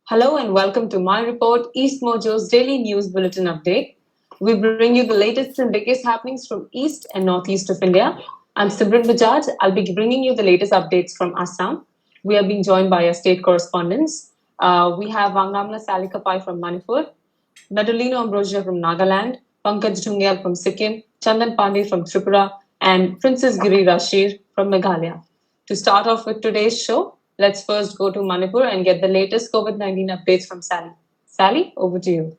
Hello and welcome to my report, EastMojo's daily news bulletin update. We bring you the latest and biggest happenings from East and Northeast of India. I'm Simran Bajaj. I'll be bringing you the latest updates from Assam. We are being joined by our state correspondents. We have Vangamla Salikapai from Manipur, Nadalino Ambrosia from Nagaland, Pankaj Dhungyal from Sikkim, Chandan Pandey from Tripura, and Princess Giri Rashir from Meghalaya. To start off with today's show, let's first go to Manipur and get the latest COVID-19 updates from Sally. Sally, over to you.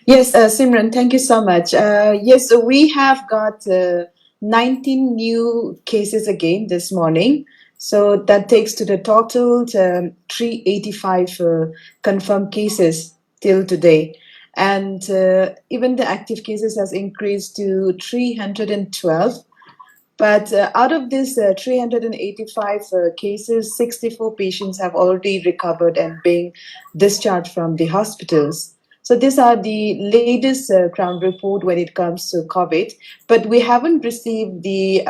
Yes, Simran, thank you so much. Yes, so we have got 19 new cases again this morning. So that takes to the total 385 confirmed cases till today. And even the active cases has increased to 312. But out of these 385 cases, 64 patients have already recovered and being discharged from the hospitals. So these are the latest ground report when it comes to COVID, but we haven't received the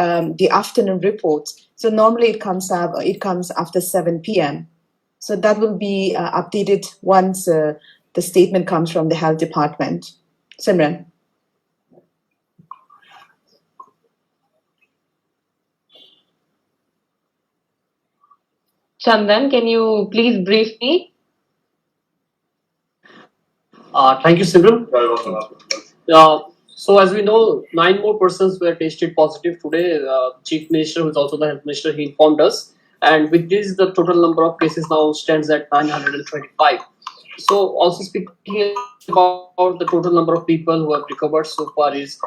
afternoon reports. So normally it comes after 7 p.m. So that will be updated once the statement comes from the health department. Simran. Chandan, can you please brief me? Thank you, Simran. So as we know, 9 more persons were tested positive today. Chief Minister, who is also the Health Minister, he informed us. And with this, the total number of cases now stands at 925. So also speaking about the total number of people who have recovered so far is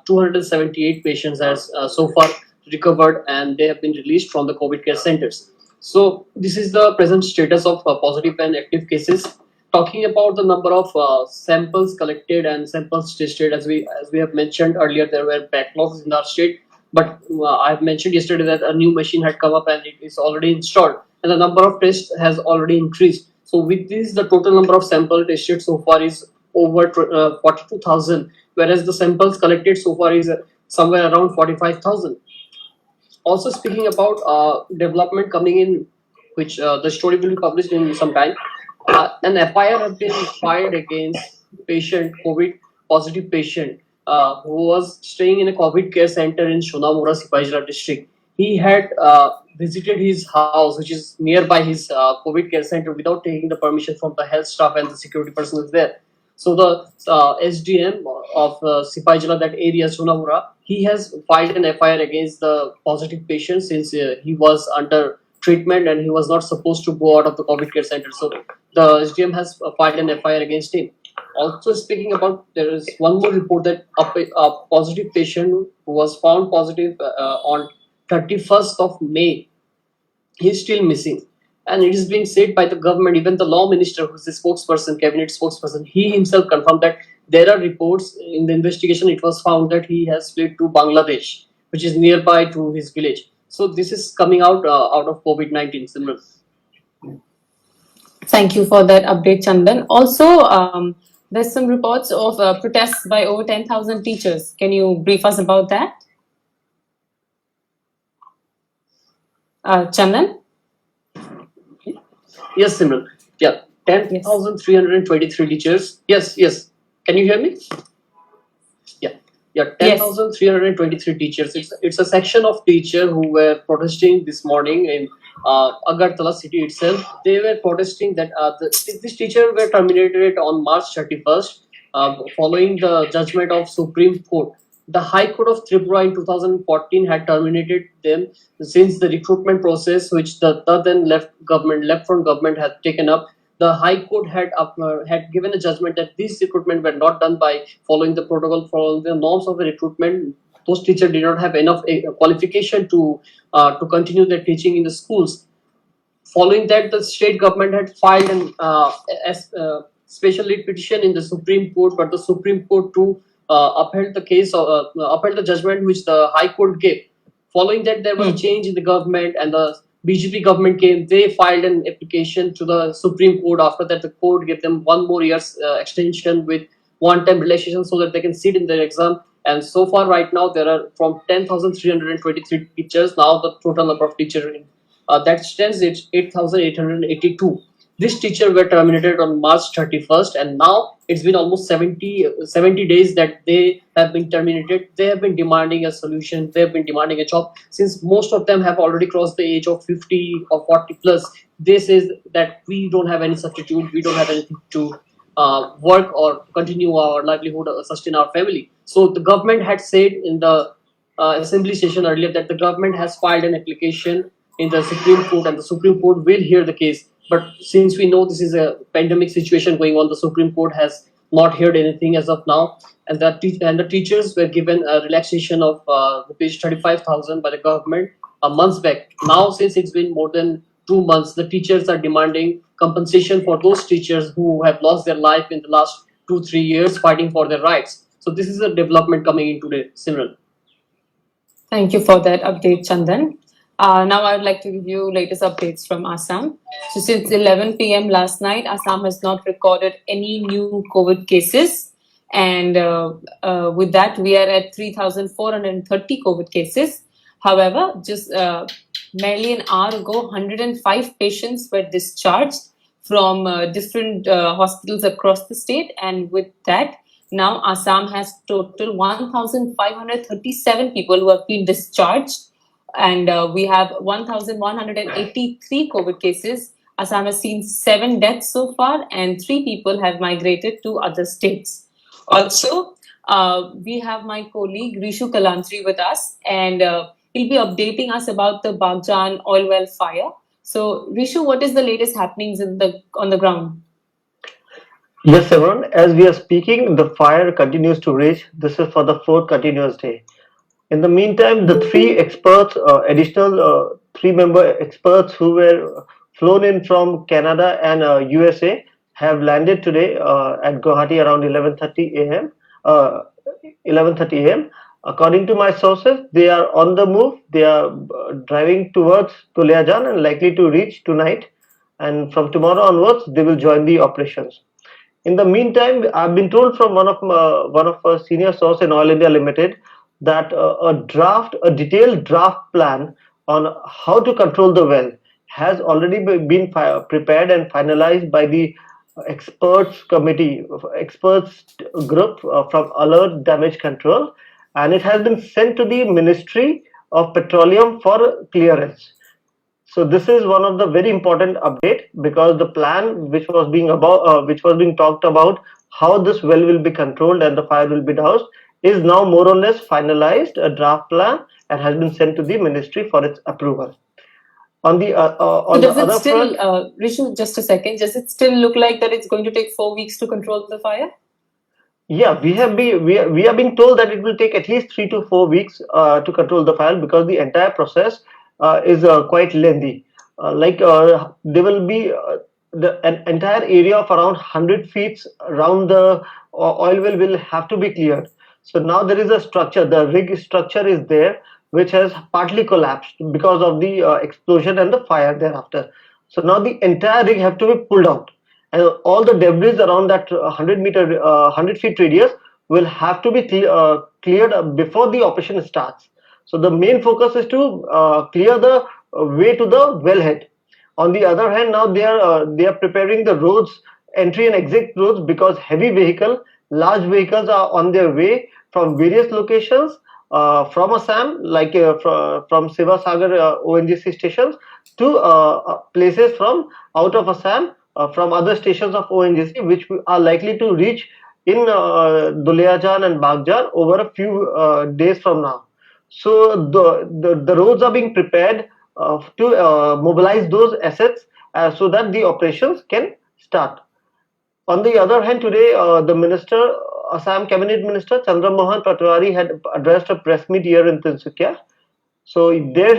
278 patients has so far recovered and they have been released from the COVID care centers. So this is the present status of positive and active cases. Talking about the number of samples collected and samples tested, as we have mentioned earlier, there were backlogs in our state. But I have mentioned yesterday that a new machine had come up and it is already installed, and the number of tests has already increased. So with this, the total number of samples tested so far is over 42,000, whereas the samples collected so far is somewhere around 45,000. Also speaking about development coming in, which the story will be published in some time. An FIR has been filed against patient, COVID positive patient who was staying in a COVID care center in Shonamura, Sipaijala district. He had visited his house, which is nearby his COVID care center, without taking the permission from the health staff and the security personnel there. So the SDM of Sipaijala, that area, Shonamura, he has filed an FIR against the positive patient since he was under treatment and he was not supposed to go out of the COVID care center. So the SDM has filed an FIR against him. Also speaking about, there is one more report that a positive patient who was found positive on 31st of May, he's still missing. And it is being said by the government, even the law minister, who is the spokesperson, cabinet spokesperson, he himself confirmed that there are reports in the investigation. It was found that he has fled to Bangladesh, which is nearby to his village. So this is coming out of COVID-19, similar. Thank you for that update, Chandan. Also, there's some reports of protests by over 10,000 teachers. Can you brief us about that? Chandan? Yes, Simran. Yeah, 10,323 teachers. Yes. Can you hear me? Yeah, 10,323 teachers. It's a section of teachers who were protesting this morning in Agartala city itself. They were protesting that these teachers were terminated on March 31st following the judgment of Supreme Court. The High Court of Tripura in 2014 had terminated them since the recruitment process, which the then left front government had taken up. The High Court had given a judgment that these recruitment were not done by following the protocol, following the norms of the recruitment. Those teachers did not have enough qualification to continue their teaching in the schools. Following that, the state government had filed an special lead petition in the Supreme Court, but the Supreme Court too upheld the judgment which the High Court gave. Following that, there was a change in the government, and the BJP government came. They filed an application to the Supreme Court. After that, the court gave them 1 more year's extension with one-time relaxation so that they can sit in their exam. And so far, right now, there are from 10,323 teachers. Now the total number of teachers in that stands at 8,882. This teacher were terminated on March 31st, and now it's been almost 70 days that they have been terminated. They have been demanding a solution. They have been demanding a job. Since most of them have already crossed the age of 50 or 40 plus, they say that we don't have any substitute. We don't have anything to work or continue our livelihood or sustain our family. So the government had said in the assembly session earlier that the government has filed an application in the Supreme Court, and the Supreme Court will hear the case. But since we know this is a pandemic situation going on, the Supreme Court has not heard anything as of now, and the teachers were given a relaxation of rupees 35,000 by the government a month back. Now, since it's been more than 2 months, the teachers are demanding compensation for those teachers who have lost their life in the last 2-3 years fighting for their rights. So this is a development coming in today, Simran. Thank you for that update, Chandan. Now I would like to give you latest updates from Assam. So since 11 p.m. last night, Assam has not recorded any new COVID cases. And with that, we are at 3,430 COVID cases. However, just merely an hour ago, 105 patients were discharged from different hospitals across the state. And with that, now Assam has total 1,537 people who have been discharged, and we have 1,183 COVID cases. Assam has seen 7 deaths so far, and 3 people have migrated to other states. Also, we have my colleague Rishu Kalantri with us, and he'll be updating us about the Bagjan oil well fire. So, Rishu, what is the latest happenings on the ground? Yes, everyone. As we are speaking, the fire continues to rage. This is for the 4th continuous day. In the meantime, the 3 experts, additional 3-member experts who were flown in from Canada and USA, have landed today at Guwahati around 11:30 a.m. 11:30 a.m. According to my sources, they are on the move. They are driving towards Duliajan and likely to reach tonight. And from tomorrow onwards, they will join the operations. In the meantime, I've been told from one of our senior source in Oil India Limited that a detailed draft plan on how to control the well has already been prepared and finalized by the experts group from Alert Damage Control, and it has been sent to the Ministry of Petroleum for clearance. So this is one of the very important update, because the plan which was being talked about, how this well will be controlled and the fire will be doused, is now more or less finalized, a draft plan, and has been sent to the ministry for its approval. On the other front, Rishu, just a second, does it still look like that it's going to take 4 weeks to control the fire? Yeah, we are being told that it will take at least 3 to 4 weeks to control the fire, because the entire process is quite lengthy. There will be an entire area of around 100 feet around the oil well will have to be cleared. So now there is a structure, the rig structure is there, which has partly collapsed because of the explosion and the fire thereafter. So now the entire rig have to be pulled out, and all the debris around that 100 feet radius will have to be cleared before the operation starts. So the main focus is to clear the way to the wellhead. On the other hand, now they are preparing the roads, entry and exit roads, because large vehicles are on their way from various locations from Assam, like from Sivasagar ONGC stations, to places from out of Assam, from other stations of ONGC, which are likely to reach in Duliajan and Bagjan over a few days from now. So the roads are being prepared to mobilize those assets so that the operations can start. On the other hand, today the Assam Cabinet Minister Chandra Mohan Patwari had addressed a press meet here in Tinsukia. So there,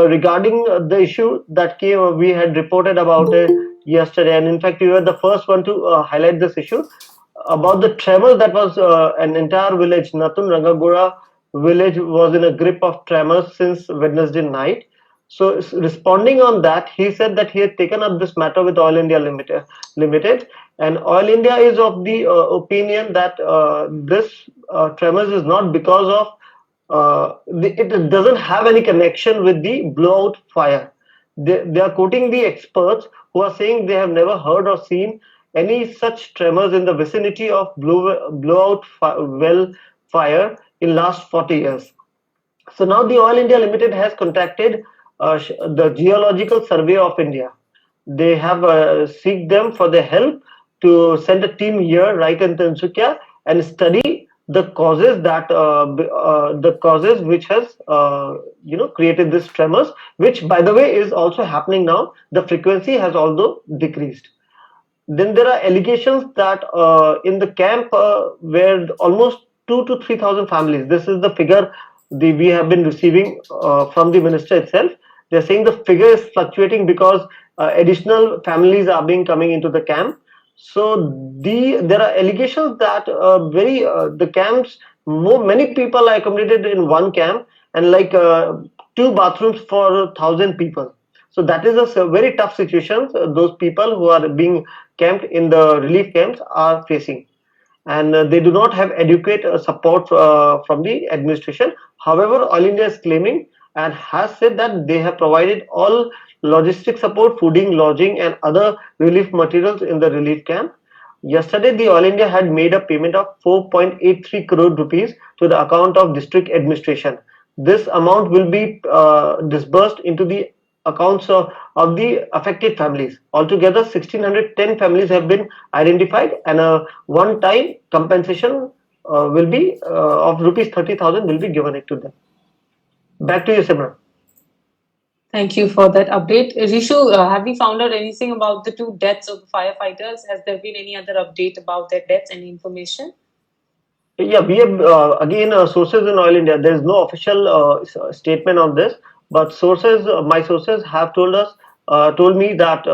regarding the issue that came, we had reported about it yesterday, and in fact, we were the first one to highlight this issue about the tremor that was an entire village, Natun Rangagora village, was in a grip of tremors since Wednesday night. So responding on that, he said that he had taken up this matter with Oil India Limited, and Oil India is of the opinion that this tremors is not because of it doesn't have any connection with the blowout fire. they are quoting the experts who are saying they have never heard or seen any such tremors in the vicinity of blowout well fire in last 40 years. So now the Oil India Limited has contacted the Geological Survey of India. They have seek them for their help to send a team here right in Tinsukia and study the causes the causes which has created this tremors, which by the way is also happening now. The frequency has also decreased. Then there are allegations that in the camp where almost 2 to 3,000 families, this is the figure we have been receiving from the minister itself. They're saying the figure is fluctuating because additional families are being coming into the camp. So there are allegations that the camps, many people are accommodated in one camp, and like two bathrooms for 1,000 people. So that is a very tough situation those people who are being camped in the relief camps are facing, and they do not have adequate support from the administration. However, Oil India is claiming and has said that they have provided all logistic support, fooding, lodging, and other relief materials in the relief camp. Yesterday, the Oil India had made a payment of 4.83 crore rupees to the account of district administration. This amount will be disbursed into the accounts of the affected families. Altogether, 1,610 families have been identified, and a one-time compensation will be of rupees 30,000 will be given it to them. Back to you, Simran. Thank you for that update. Rishu, have we found out anything about the two deaths of the firefighters? Has there been any other update about their deaths? Any information? Yeah, we have again sources in Oil India. There is no official statement on this, but my sources have told me that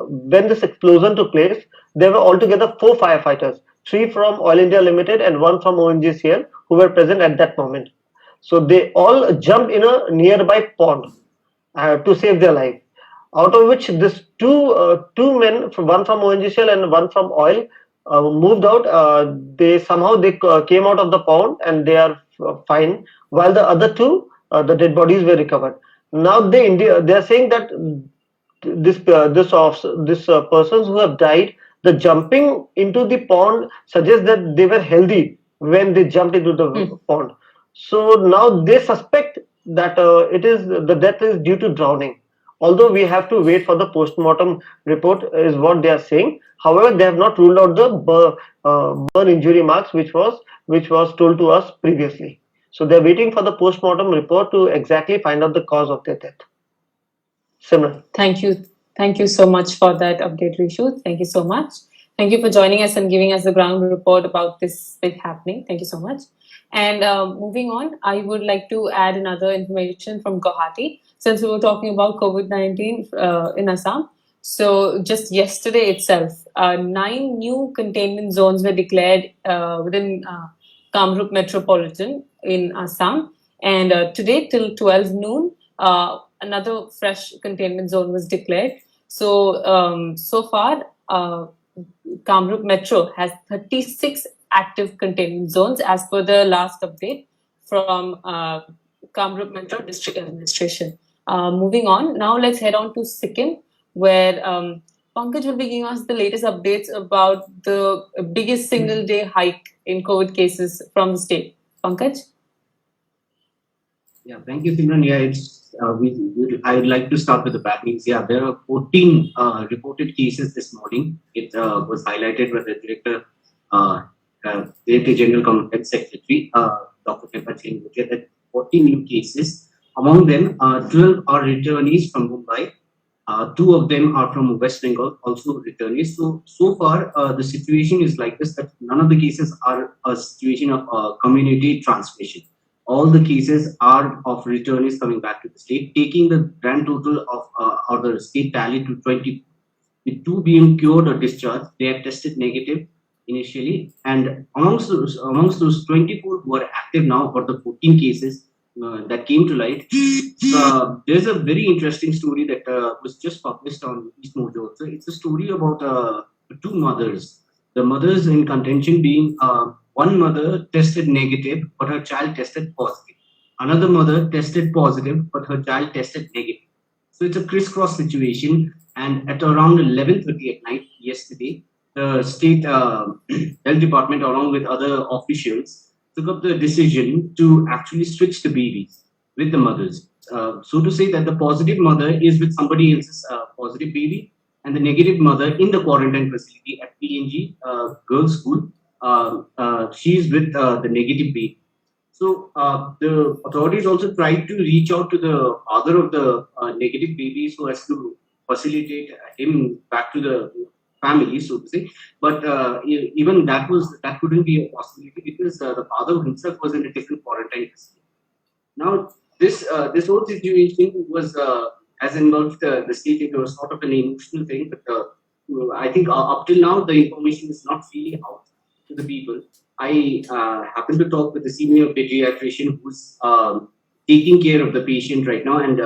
when this explosion took place, there were altogether 4 firefighters, 3 from Oil India Limited and 1 from ONGCL, who were present at that moment. So they all jumped in a nearby pond to save their life. Out of which this two men, one from ONGCL and one from oil, moved out. They came out of the pond and they are fine, while the other two, the dead bodies were recovered. Now they are saying that this persons who have died, the jumping into the pond suggests that they were healthy when they jumped into the pond. So now they suspect that the death is due to drowning. Although we have to wait for the post-mortem report, is what they are saying. However, they have not ruled out the burn injury marks, which was told to us previously. So they are waiting for the post-mortem report to exactly find out the cause of their death. Simran. Thank you so much for that update, Rishu. Thank you so much. Thank you for joining us and giving us the ground report about this big happening. Thank you so much. And moving on, I would like to add another information from Guwahati, since we were talking about COVID-19 in Assam. So just yesterday itself, 9 new containment zones were declared within Kamrup Metropolitan in Assam. And today till 12 noon, another fresh containment zone was declared. So, so far, Kamrup Metro has 36 active containment zones as per the last update from Kamrup Metro District Administration. Moving on, now let's head on to Sikkim, where Pankaj will be giving us the latest updates about the biggest single day hike in COVID cases from the state. Pankaj? Yeah, thank you, Simran. Yeah, I would like to start with the bad news. Yeah, there are 14 reported cases this morning. It was highlighted by the Director General Cum Health Secretary, Dr. Pepper Ching, that 14 new cases. Among them, 12 are returnees from Mumbai. 2 of them are from West Bengal, also returnees. So far, the situation is like this, that none of the cases are a situation of community transmission. All the cases are of returnees coming back to the state, taking the grand total of or the state tally to 20. With 2 being cured or discharged, they have tested negative initially, and amongst those 24 who are active now, or the 14 cases that came to light, there's a very interesting story that was just published on EastMojo. So it's a story about 2 mothers. The mothers in contention being one mother tested negative, but her child tested positive. Another mother tested positive, but her child tested negative. So it's a crisscross situation. And at around 11:30 at night yesterday, the state health department, along with other officials, took up the decision to actually switch the babies with the mothers. So to say that the positive mother is with somebody else's positive baby, and the negative mother in the quarantine facility at PNG Girls School, she is with the negative baby. So the authorities also tried to reach out to the father of the negative baby so as to facilitate him back to the family, so to say. But even that couldn't be a possibility because the father himself was in a different quarantine facility. Now this whole situation was has involved the state. It was sort of an emotional thing, but I think up till now the information is not really out to the people. I happen to talk with the senior pediatrician who's taking care of the patient right now, and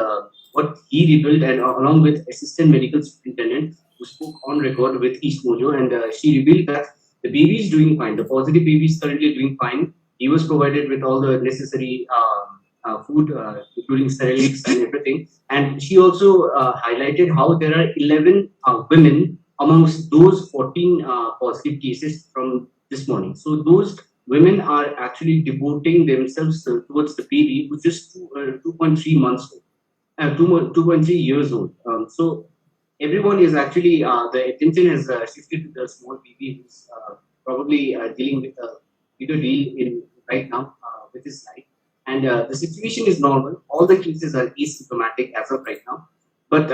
what he revealed, and along with assistant medical superintendent who spoke on record with EastMojo, and she revealed that the baby is doing fine. The positive baby is currently doing fine. He was provided with all the necessary food, including cerelacs and everything. And she also highlighted how there are 11 women amongst those 14 positive cases from this morning. So those women are actually devoting themselves towards the baby, which is 2.3 months old, 2.3 years old. So everyone is actually, the attention has shifted to the small baby who's probably dealing with a bigger deal in right now with his life. And the situation is normal. All the cases are asymptomatic as of right now. But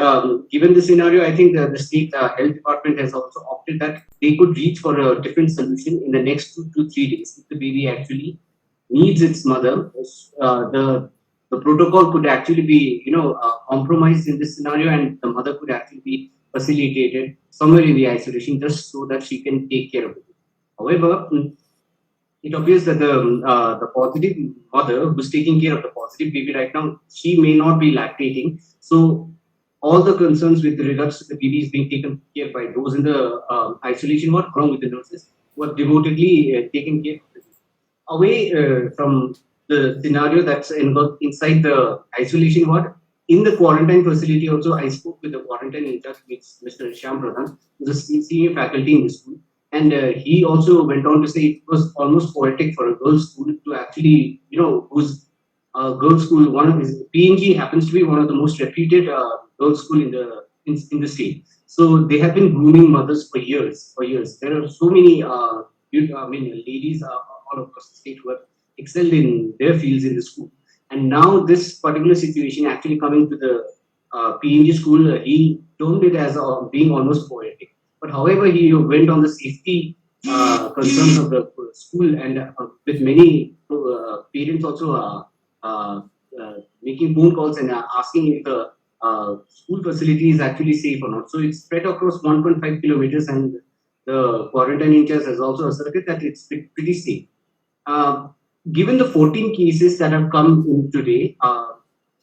given the scenario, I think the state health department has also opted that they could reach for a different solution in the next 2 to 3 days. If the baby actually needs its mother, the protocol could actually be compromised in this scenario, and the mother could actually be facilitated somewhere in the isolation just so that she can take care of it. However, it appears that the positive mother who's taking care of the positive baby right now, she may not be lactating. So all the concerns with regards to the baby is being taken care by those in the isolation ward, along with the nurses who are devotedly taking care of the baby. Away from the scenario that's involved inside the isolation ward, in the quarantine facility also, I spoke with the quarantine in charge, Mr. Shyam Pradhan, who's a senior faculty in the school. And he also went on to say it was almost poetic for a girls' school to actually, whose girls' school, one of his PNG happens to be one of the most reputed girls' school in the state. So they have been grooming mothers for years. There are so many, ladies all across the state who have excelled in their fields in the school. And now this particular situation actually coming to the PNG school, he termed it as being almost poetic. But however, he went on the safety concerns of the school, and with many parents also making phone calls and asking if the school facility is actually safe or not. So it's spread across 1.5 kilometers, and the quarantine in charge has also asserted that it's pretty safe. Given the 14 cases that have come in today,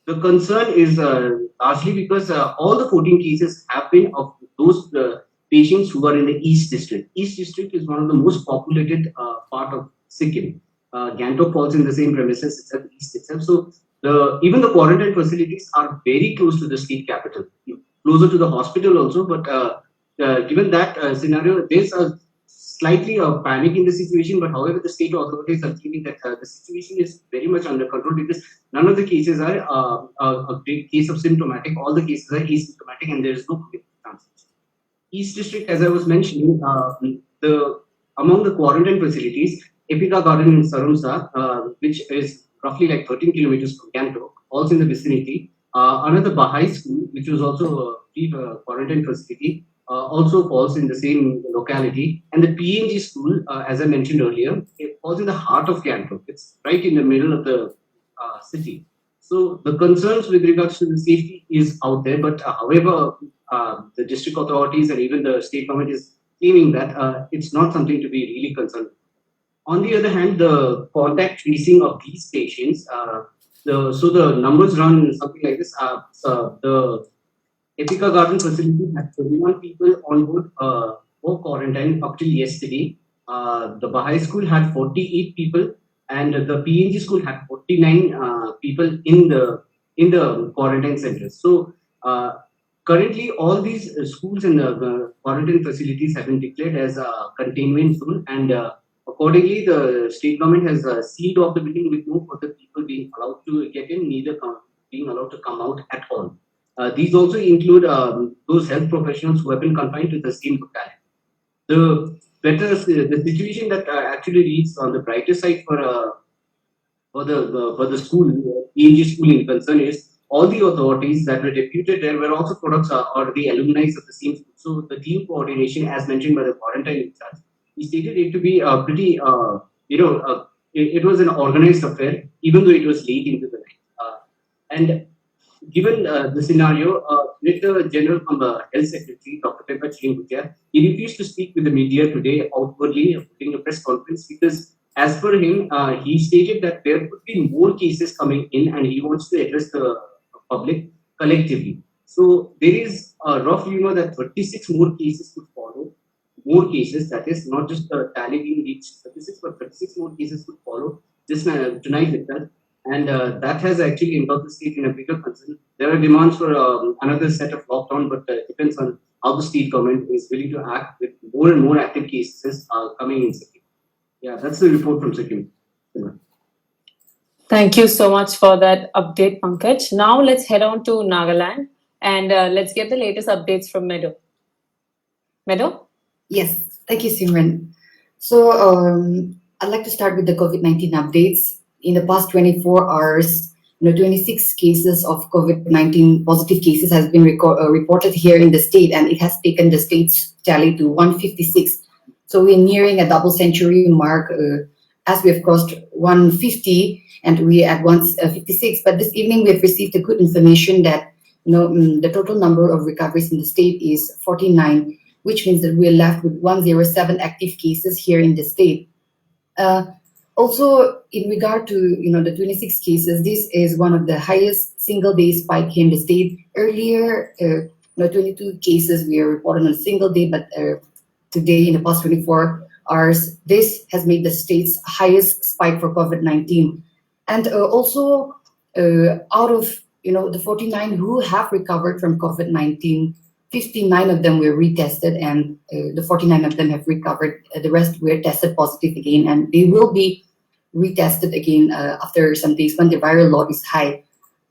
the concern is largely because all the 14 cases have been of those patients who are in the East District. East District is one of the most populated part of Sikkim. Gangtok falls in the same premises itself, East itself. So even the quarantine facilities are very close to the state capital, closer to the hospital also. But given that scenario, there's a slightly a panic in the situation. But however, the state authorities are claiming that the situation is very much under control because none of the cases are a big case of symptomatic. All the cases are asymptomatic, and there is no transmission. East District, as I was mentioning, among the quarantine facilities, Epika Garden in Sarumsa, which is roughly like 13 kilometers from Gangtok, also in the vicinity. Another Baha'i school, which was also a quarantine facility, also falls in the same locality. And the PNG school, as I mentioned earlier, it falls in the heart of Gangtok. It's right in the middle of the city. So the concerns with regards to the safety is out there, but however, the district authorities and even the state government is claiming that it's not something to be really concerned. On the other hand, the contact tracing of these patients, so the numbers run something like this. The Epika Garden facility had 21 people on board for quarantine up till yesterday. The Baha'i school had 48 people, and the PNG school had 49 people in the quarantine centers. So Currently, all these schools and quarantine facilities have been declared as a containment zone, and accordingly, the state government has sealed off the building with no further people being allowed to get in, neither being allowed to come out at all. These also include those health professionals who have been confined to the same locality. The situation that actually reads on the brighter side for the school, ENG school in concern is all the authorities that were deputed there were also products or the alumni of the same school. So the team coordination, as mentioned by the quarantine in charge, he stated it to be pretty, it was an organized affair, even though it was late into the night. And given the scenario, Director General from the Health Secretary, Dr. Pepper Chingbutia, he refused to speak with the media today outwardly, holding a press conference because, as per him, he stated that there could be more cases coming in and he wants to address the public collectively. So there is a rough rumor that 36 more cases could follow. More cases, that is not just the tally being reached 36, but 36 more cases could follow this tonight itself. And that has actually engulfed the state in a bigger concern. There are demands for another set of lockdown, but it depends on how the state government is willing to act with more and more active cases coming in Sikkim. Yeah, that's the report from Sikkim. Thank you so much for that update, Pankaj. Now let's head on to Nagaland and let's get the latest updates from Meadow. Meadow? Yes, thank you, Simran. So I'd like to start with the COVID-19 updates. In the past 24 hours, 26 cases of COVID-19 positive cases has been reported here in the state, and it has taken the state's tally to 156. So we're nearing a double century mark as we have crossed 150, and we are at 156. But this evening we have received a good information that the total number of recoveries in the state is 49, which means that we're left with 107 active cases here in the state. Also, in regard to the 26 cases, this is one of the highest single-day spike here in the state. Earlier, 22 cases we are reported on a single day, but today, in the past 24 hours, this has made the state's highest spike for COVID-19. And also, out of the 49 who have recovered from COVID-19, 59 of them were retested, and the 49 of them have recovered. The rest were tested positive again, and they will be retested again after some days when the viral load is high.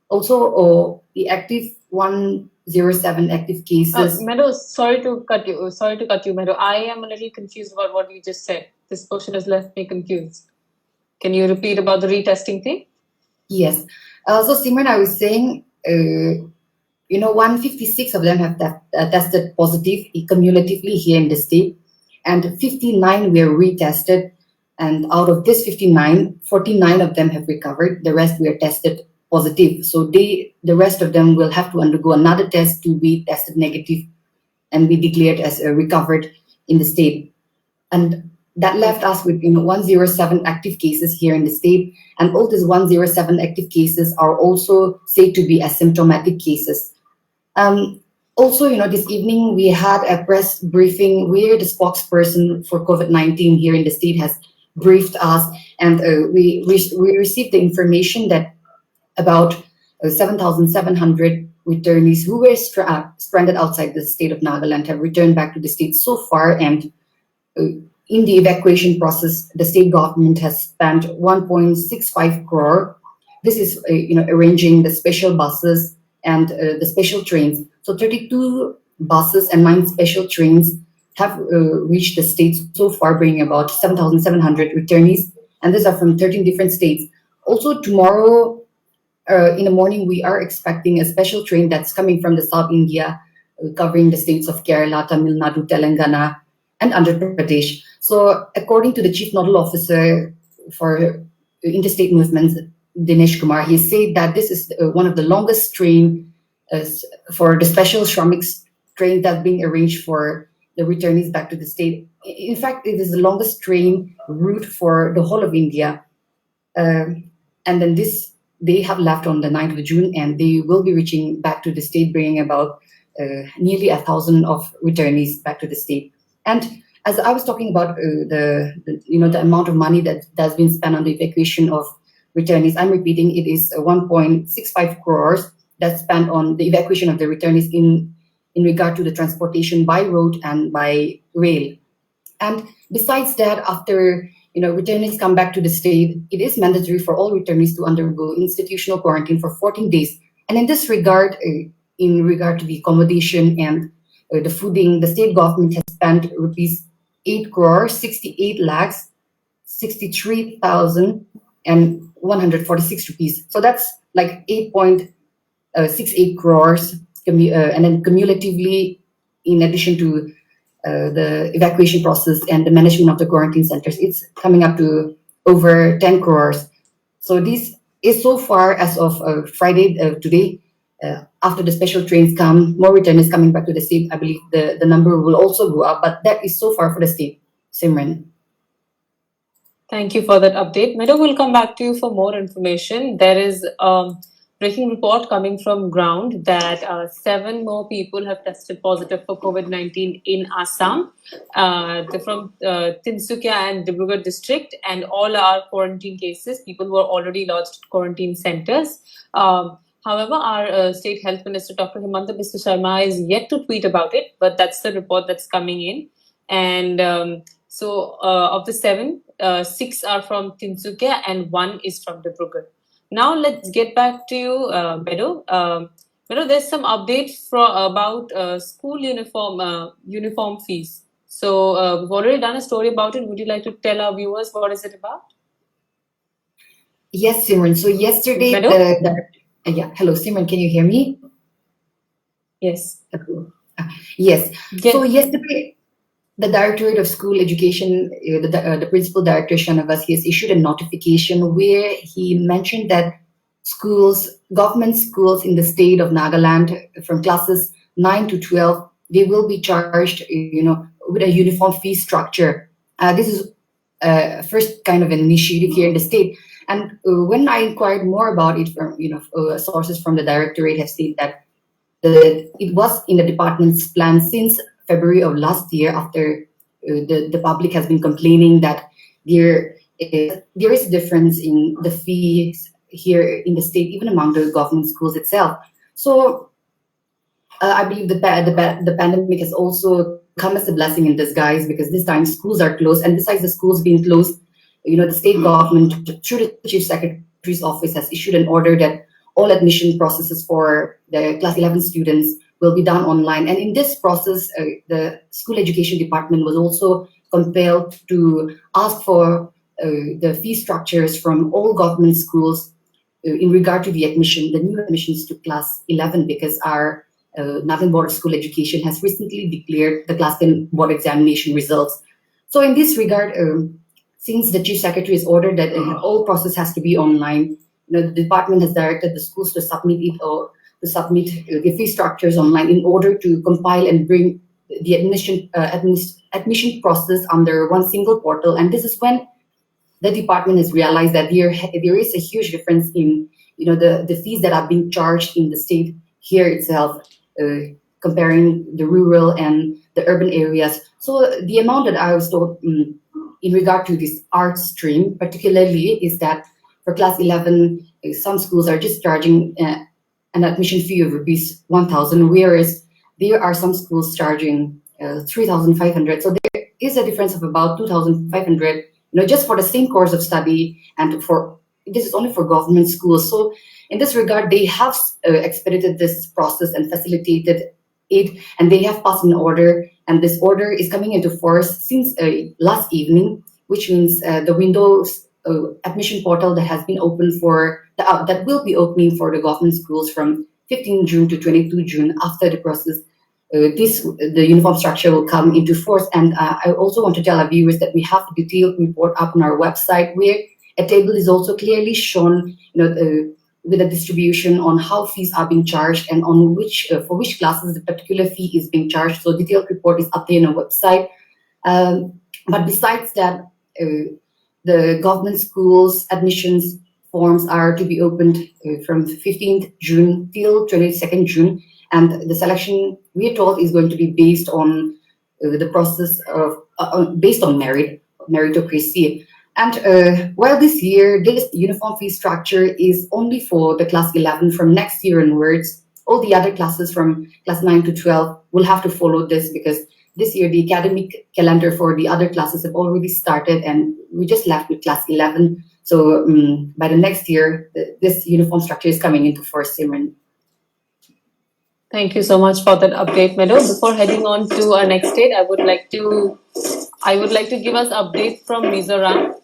Also, the active 107 active cases. Meadow, sorry to cut you, Meadow. I am a little confused about what you just said. This portion has left me confused. Can you repeat about the retesting thing? Yes. So, Simran, I was saying, 156 of them have tested positive cumulatively here in the state, and 59 were retested. And out of this 59, 49 of them have recovered. The rest were tested positive. So the rest of them will have to undergo another test to be tested negative and be declared as recovered in the state. And that left us with 107 active cases here in the state. And all these 107 active cases are also said to be asymptomatic cases. Also, this evening we had a press briefing where the spokesperson for COVID-19 here in the state has briefed us, and we received the information that about 7,700 returnees who were stranded outside the state of Nagaland have returned back to the state so far. And in the evacuation process, the state government has spent 1.65 crore. This is arranging the special buses and the special trains. So 32 buses and 9 special trains have reached the states so far, bringing about 7,700 returnees, and these are from 13 different states. Also, tomorrow in the morning, we are expecting a special train that's coming from the South India, covering the states of Kerala, Tamil Nadu, Telangana, and Andhra Pradesh. So, according to the Chief Nodal Officer for Interstate Movements, Dinesh Kumar, he said that this is one of the longest train for the special Shramik train that's being arranged for the returnees back to the state. In fact, it is the longest train route for the whole of India. And then they have left on the 9th of June, and they will be reaching back to the state, bringing about nearly 1,000 of returnees back to the state. And as I was talking about the amount of money that's been spent on the evacuation of returnees, I'm repeating, it is 1.65 crores, that's spent on the evacuation of the returnees in regard to the transportation by road and by rail. And besides that, after returnees come back to the state, it is mandatory for all returnees to undergo institutional quarantine for 14 days. And in this regard, in regard to the accommodation and the fooding, the state government has spent rupees 8 crore 68 lakhs 63,146 rupees. So that's like 8.68 crores, and then cumulatively, in addition to the evacuation process and the management of the quarantine centers, it's coming up to over 10 crores. So this is so far as of Friday today. After the special trains come, more returnees coming back to the state. I believe the number will also go up, but that is so far for the state. Simran. Thank you for that update. Meadow will come back to you for more information. There is breaking report coming from ground that 7 more people have tested positive for COVID-19 in Assam. They're from Tinsukia and Dibrugarh district, and all are quarantine cases. People who are already lodged at quarantine centers. However, our State Health Minister, Dr. Himanta Biswa Sharma, is yet to tweet about it, but that's the report that's coming in. And so of the 7, 6 are from Tinsukia and 1 is from Dibrugarh. Now let's get back to you, Meadow. Meadow, there's some update about school uniform fees. So we've already done a story about it. Would you like to tell our viewers what is it about? Yes, Simran. So yesterday, hello, Simran. Can you hear me? Yes. Yes. So yesterday, the Directorate of School Education, the Principal Director, Shanavas, he has issued a notification where he mentioned that government schools in the state of Nagaland from classes 9 to 12, they will be charged, with a uniform fee structure. This is first kind of an initiative here in the state. And when I inquired more about it from, sources from the Directorate have stated that it was in the department's plan since February of last year, after the public has been complaining that there is a difference in the fees here in the state, even among the government schools itself. So I believe the pandemic has also come as a blessing in disguise, because this time schools are closed, and besides the schools being closed, the state government, through the Chief Secretary's office, has issued an order that all admission processes for the class 11 students will be done online. And in this process, the school education department was also compelled to ask for the fee structures from all government schools in regard to the new admissions to class 11, because our Nagaland Board of School Education has recently declared the class 10 board examination results. So in this regard, since the Chief Secretary has ordered that all process has to be online, the department has directed the schools to submit the fee structures online in order to compile and bring the admission process under one single portal. And this is when the department has realized that there is a huge difference in the fees that are being charged in the state here itself, comparing the rural and the urban areas. So the amount that I was told in regard to this art stream particularly is that for class 11, some schools are just charging an admission fee of rupees 1,000, whereas there are some schools charging 3,500. So there is a difference of about 2,500, just for the same course of study, and this is only for government schools. So in this regard, they have expedited this process and facilitated it, and they have passed an order, and this order is coming into force since last evening, which means the Windows admission portal that has been opened that will be opening for the government schools from 15 June to 22 June. After the process, the uniform structure will come into force. And I also want to tell our viewers that we have a detailed report up on our website, where a table is also clearly shown, with a distribution on how fees are being charged and on for which classes the particular fee is being charged. So detailed report is up there on our website. But besides that, the government schools admissions forms are to be opened from 15th June till 22nd June. And the selection, we are told, is going to be based on the process of, based on meritocracy. And while this year, this uniform fee structure is only for the class 11, from next year onwards, all the other classes from class 9 to 12 will have to follow this, because this year the academic calendar for the other classes have already started and we just left with class 11. So by the next year, this uniform structure is coming into force, Simran. Thank you so much for that update, Meadow. Before heading on to our next state, I would like to give us updates from Mizoram.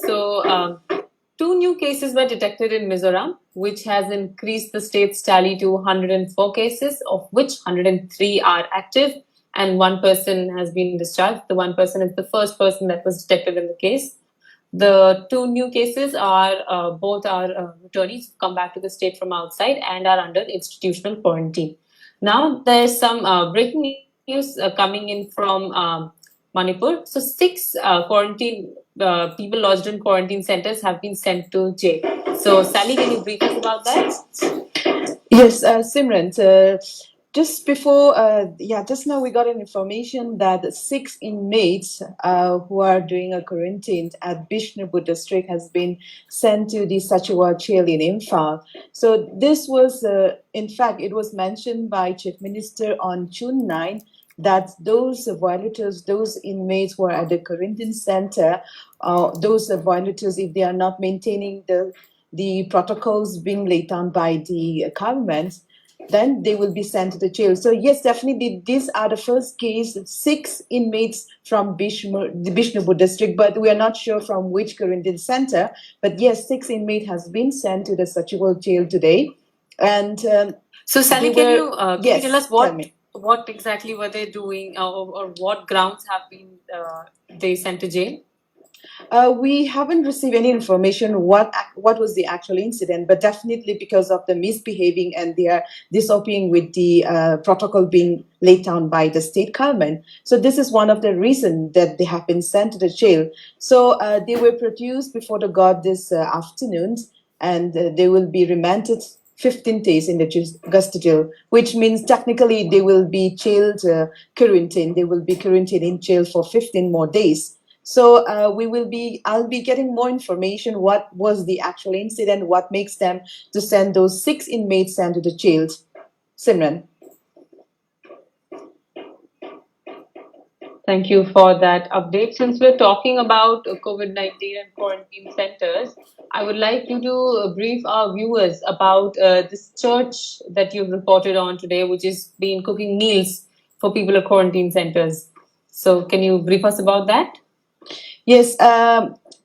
So, 2 new cases were detected in Mizoram, which has increased the state's tally to 104 cases, of which 103 are active, and 1 person has been discharged. The 1 person is the first person that was detected in the case. The 2 new cases are both are returnees who come back to the state from outside and are under institutional quarantine. Now, there's some breaking news coming in from Manipur. So, 6 people lodged in quarantine centers have been sent to jail. So, Sally, can you brief us about that? Yes, Simran. Just now we got an information that 6 inmates who are doing a quarantine at Bishnupur district has been sent to the Sachiwa jail in Imphal. So this was, in fact, it was mentioned by Chief Minister on June 9 that those violators, those inmates who are at the quarantine center, those violators, if they are not maintaining the protocols being laid down by the government, then they will be sent to the jail. So yes, definitely these are the first case, 6 inmates from the Bishnupur district, but we are not sure from which quarantine center. But yes, 6 inmates has been sent to the Sachiwal jail today. And so Sally, can you tell us tell me. what exactly were they doing, or what grounds have been they sent to jail? We haven't received any information what was the actual incident, but definitely because of the misbehaving and they are disobeying with the protocol being laid down by the state government. So this is one of the reasons that they have been sent to the jail. So they were produced before the God this afternoon, and they will be remanded 15 days in the Augusta jail, which means technically they will be jailed quarantined. They will be quarantined in jail for 15 more days. So I'll be getting more information. What was the actual incident? What makes them to send those 6 inmates sent to the jail? Simran. Thank you for that update. Since we're talking about COVID-19 and quarantine centers, I would like you to brief our viewers about this church that you've reported on today, which is been cooking meals for people at quarantine centers. So can you brief us about that? Yes,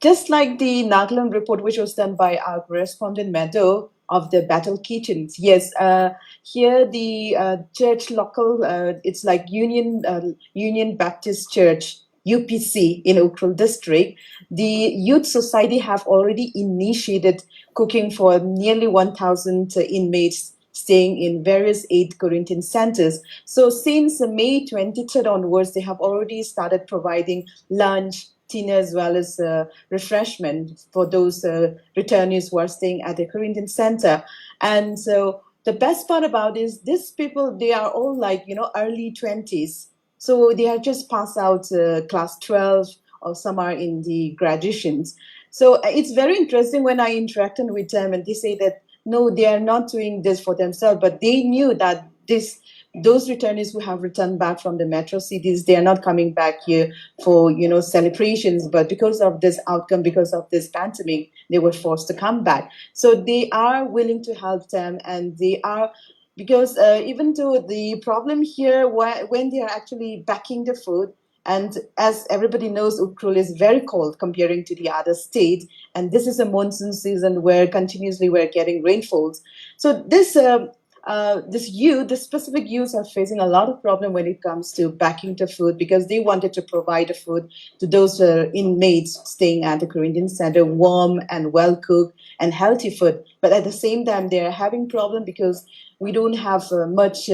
just like the Nagaland report, which was done by our correspondent Meadow of the Battle Kitchens. Yes, here the church local, it's like Union Baptist Church, UPC in Ukhrul district. The Youth Society have already initiated cooking for nearly 1,000 inmates staying in various 8 quarantine centers. So since May 23rd onwards, they have already started providing lunch, dinner, as well as refreshment for those returnees who are staying at the quarantine center. And so the best part about is these people, they are all like, early 20s. So they are just passed out class 12, or some are in the graduations. So it's very interesting when I interacted with them and they say that, no, they are not doing this for themselves, but they knew that those returnees who have returned back from the metro cities, they are not coming back here for celebrations, but because of this outcome, because of this pandemic, they were forced to come back. So they are willing to help them, and they are, because even though the problem here, when they are actually packing the food, and as everybody knows, Ukhrul is very cold comparing to the other states, and this is a monsoon season where continuously we're getting rainfalls. So this specific youths are facing a lot of problem when it comes to packing the food, because they wanted to provide the food to those inmates staying at the quarantine center, warm and well cooked and healthy food. But at the same time, they are having problem because we don't have much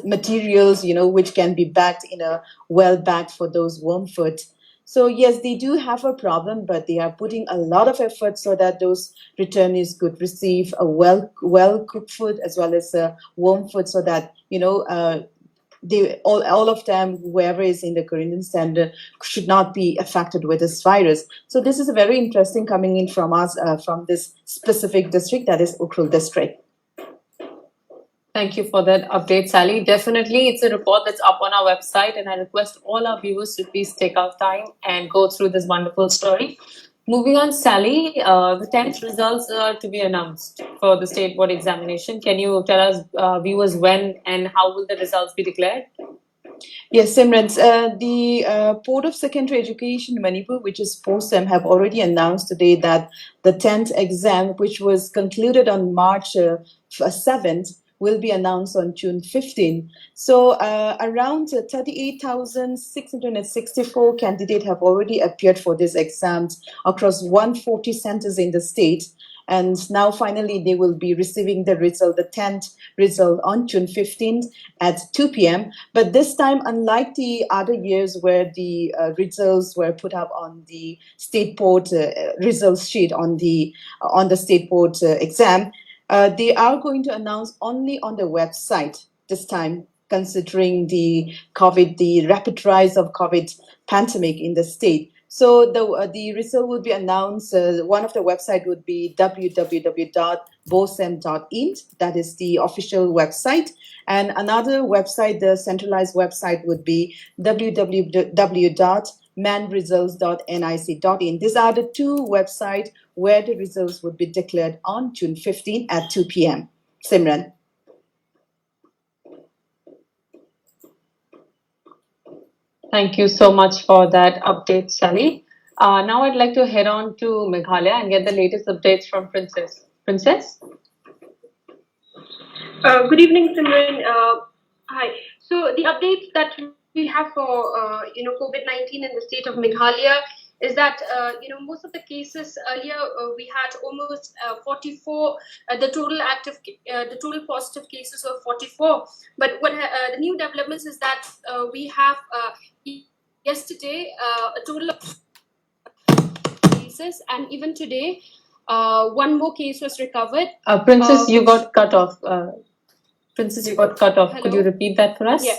materials, which can be bagged in a well bagged for those warm food. So yes, they do have a problem, but they are putting a lot of effort so that those returnees could receive a well cooked food as well as warm food, so that all of them, whoever is in the quarantine center, should not be affected with this virus. So this is a very interesting coming in from us from this specific district, that is Ukhrul district. Thank you for that update, Sally. Definitely, it's a report that's up on our website, and I request all our viewers to please take our time and go through this wonderful story. Moving on, Sally, the 10th results are to be announced for the state board examination. Can you tell us, viewers, when and how will the results be declared? Yes, Simran, the Board of Secondary Education Manipur, which is POSEM, have already announced today that the 10th exam, which was concluded on March 7th, will be announced on June 15. So around 38,664 candidates have already appeared for these exams across 140 centers in the state. And now finally they will be receiving the result, the 10th result, on June 15th at 2 p.m. But this time, unlike the other years where the results were put up on the state board results sheet on the state board exam, they are going to announce only on the website this time, considering the rapid rise of COVID pandemic in the state. So the result will be announced. One of the website would be www.bosem.int. That is the official website. And another website, the centralized website, would be www.manresults.nic.in. These are the two websites where the results would be declared on June 15 at 2 p.m. Simran. Thank you so much for that update, Sally. Now I'd like to head on to Meghalaya and get the latest updates from Princess. Princess? Good evening, Simran. Hi. So the updates that we have for COVID-19 in the state of Meghalaya is that most of the cases earlier we had almost 44. The total positive cases were 44. But what the new developments is that we have yesterday a total of cases, and even today one more case was recovered. Princess, you got cut off. Princess, you got cut off. Hello? Could you repeat that for us? Yeah.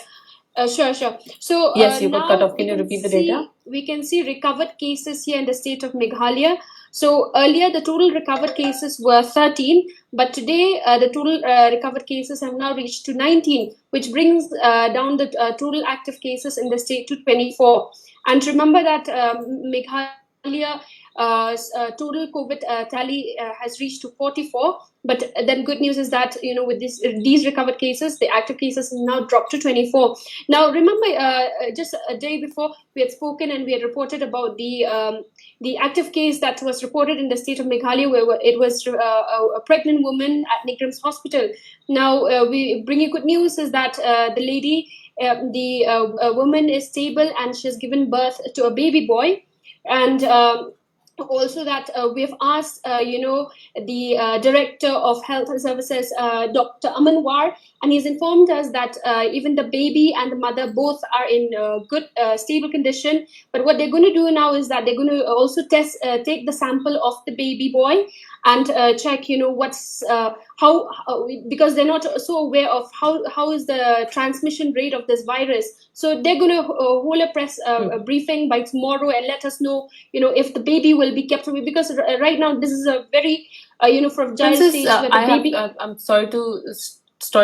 Sure. So yes, you got now cut off. Can you repeat the data? We can see recovered cases here in the state of Meghalaya. So earlier the total recovered cases were 13, but today the total recovered cases have now reached to 19, which brings down the total active cases in the state to 24. And remember that Meghalaya total COVID tally has reached to 44. But then good news is that with these recovered cases, the active cases now dropped to 24. Now remember, just a day before we had spoken and we had reported about the active case that was reported in the state of Meghalaya, where it was a pregnant woman at Nigram's hospital. Now we bring you good news is that the lady, the woman is stable and she has given birth to a baby boy, and also that we have asked, the Director of Health and Services, Dr. Amanwar, and he's informed us that even the baby and the mother both are in good, stable condition. But what they're going to do now is that they're going to also take the sample of the baby boy and check, what's how because they're not so aware of how is the transmission rate of this virus. So they're going to hold a press briefing by tomorrow and let us know, if the baby will be kept away, because right now this is a very fragile Princess, stage where the baby. I'm sorry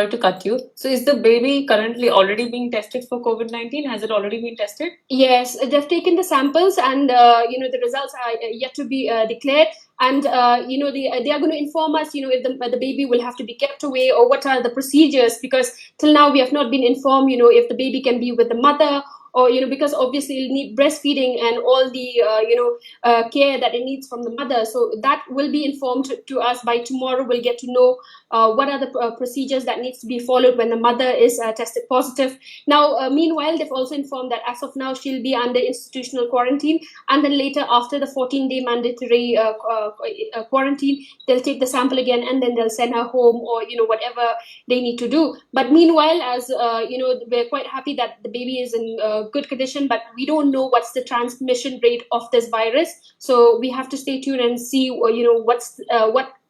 to cut you. So is the baby currently already being tested for COVID-19? Has it already been tested? Yes, they've taken the samples, and the results are yet to be declared. And they are going to inform us, if the baby will have to be kept away or what are the procedures. Because till now we have not been informed, if the baby can be with the mother, or because obviously it'll need breastfeeding and all the care that it needs from the mother. So that will be informed to us by tomorrow. We'll get to know what are the procedures that needs to be followed when the mother is tested positive. Now, meanwhile, they've also informed that as of now she'll be under institutional quarantine, and then later, after the 14-day mandatory quarantine, they'll take the sample again and then they'll send her home, or whatever they need to do. But meanwhile, as we're quite happy that the baby is in good condition, but we don't know what's the transmission rate of this virus. So we have to stay tuned and see what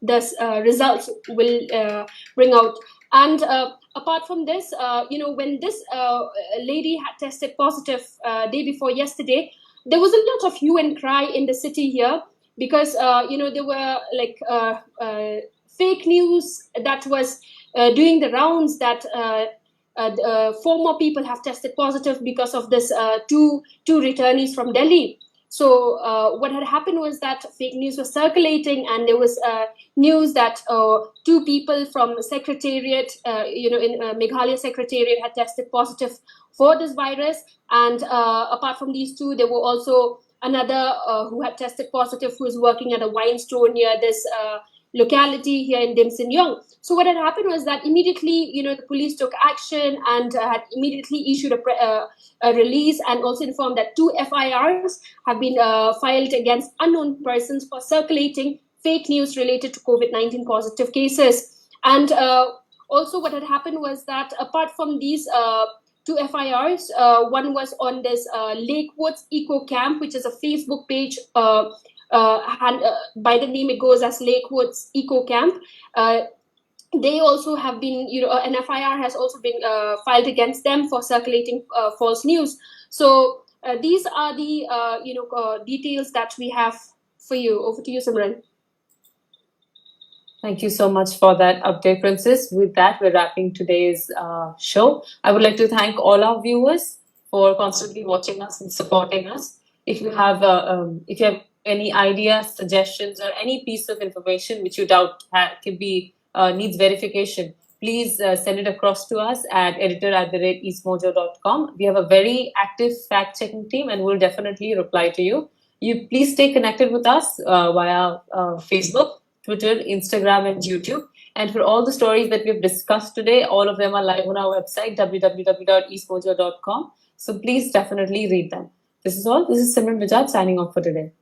the results will bring out. And apart from this, when this lady had tested positive day before yesterday, there was a lot of hue and cry in the city here because there were like fake news that was doing the rounds that 4 more people have tested positive because of this two returnees from Delhi. So what had happened was that fake news was circulating, and there was news that 2 people from Secretariat, in Meghalaya Secretariat, had tested positive for this virus. And apart from these 2, there were also another who had tested positive, who was working at a wine store near this locality here in Dim Sin Yong. So what had happened was that immediately, the police took action and had immediately issued a release, and also informed that 2 FIRs have been filed against unknown persons for circulating fake news related to COVID-19 positive cases. And also what had happened was that apart from these 2 FIRs, one was on this Lakewoods Eco Camp, which is a Facebook page by the name it goes as Lakewoods Eco Camp. They also have been, an FIR has also been filed against them for circulating false news. So these are the details that we have for you. Over to you, Simran. Thank you so much for that update, Princess. With that, we're wrapping today's show. I would like to thank all our viewers for constantly watching us and supporting us. If you have any ideas, suggestions, or any piece of information which you doubt can be needs verification, please send it across to us at editor@eastmojo.com. We have a very active fact-checking team, and we'll definitely reply to you. You please stay connected with us via Facebook, Twitter, Instagram, and YouTube. And for all the stories that we've discussed today, all of them are live on our website, www.eastmojo.com. So please definitely read them. This is all. This is Simran Bajaj signing off for today.